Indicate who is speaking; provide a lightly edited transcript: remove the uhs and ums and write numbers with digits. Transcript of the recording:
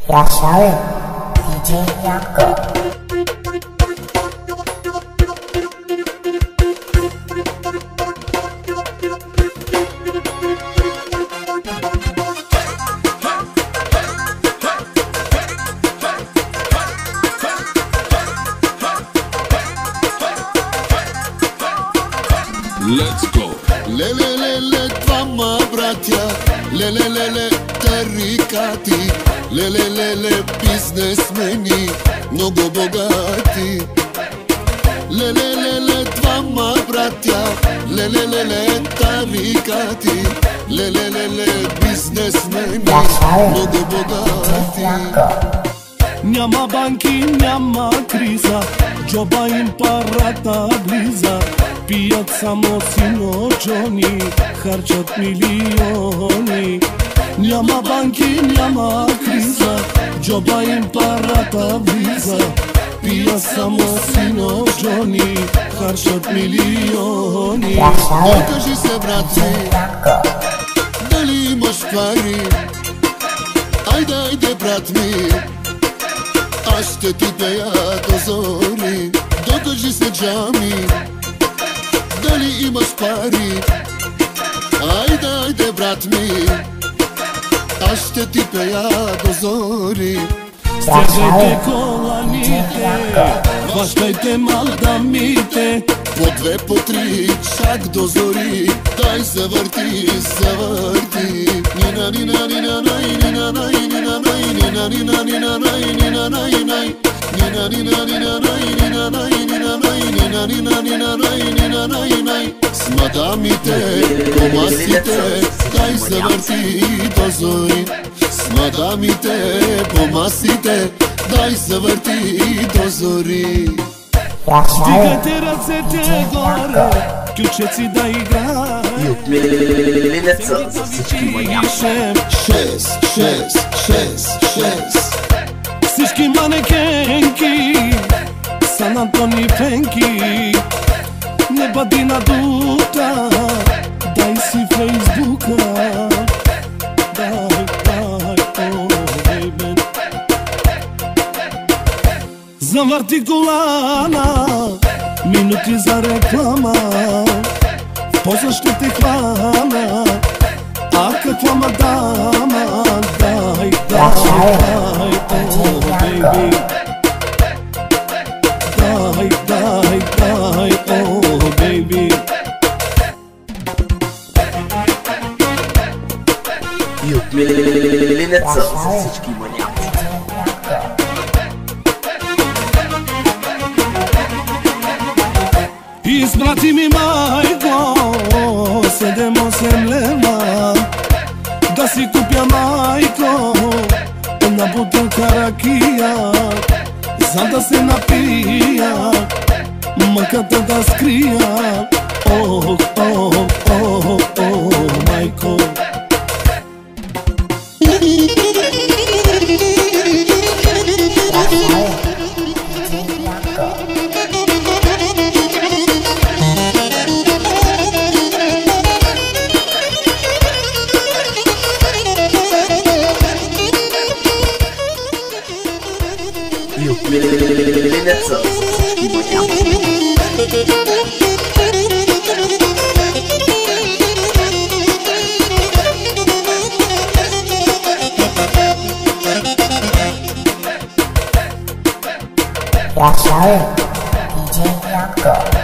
Speaker 1: 亚小雨 DJ 杨哥。
Speaker 2: Let's go! Lelelele, двама братя, лелелеле, тарикати, лелелеле, бизнесмени, много богати. Лелелеле, двама братя, лелелеле, тарикати, лелелеле, бизнесмени, много богати.
Speaker 3: Няма банки, няма криза, джоба им парата близа. Пият само синоджони, харчат милиони. Няма банки, няма криза, джоба им парата влиза. Пият само синоджони, харчат милиони.
Speaker 2: Покажи се, брат ми, дали имаш пари? Айде, айде, брат ми, аз ще ти пея до зори. Докажи се, джами, дали имаш пари? Айде, айде, брат ми, аз ще ти пея до зори.
Speaker 3: Стягайте коланите, хващайте мадамите,
Speaker 2: по две, по три, чак до зори. Дай се върти, се върти. Нина, нина, нина, най, нина, най, нина, най, нина, нина, нина, най, нина, най, най. Nina, nina, nina, nai, nina, nai, nina, nai, nina, nina, nina, nai, nina, nai, nai. С мадамите, по масите, дай се върти до зори. С мадамите, по масите, дай се върти до зори.
Speaker 3: Вдигайте ръцете горе, ключеци да играят.
Speaker 4: И от милица за всички маняци.
Speaker 2: Шест, шест, шест, шест.
Speaker 3: Всички манекенки са на Тони Пенки. Не бъди надута, дай си Фейсбука. Дай, о, бейбе. Завърти колана, минути за реклама. В поза ще те хвана, а каква мадама. Дай, о, baby. Die, oh baby.
Speaker 4: И от милица за всички маняци.
Speaker 3: Изпрати ми, майко, 7-8 лева да си купя, майко, на бутилка ракия, за да се напия, мъката да скрия. О, майко.
Speaker 4: И от милица за всички маняци.
Speaker 1: 亚小雨 DJ 杨哥。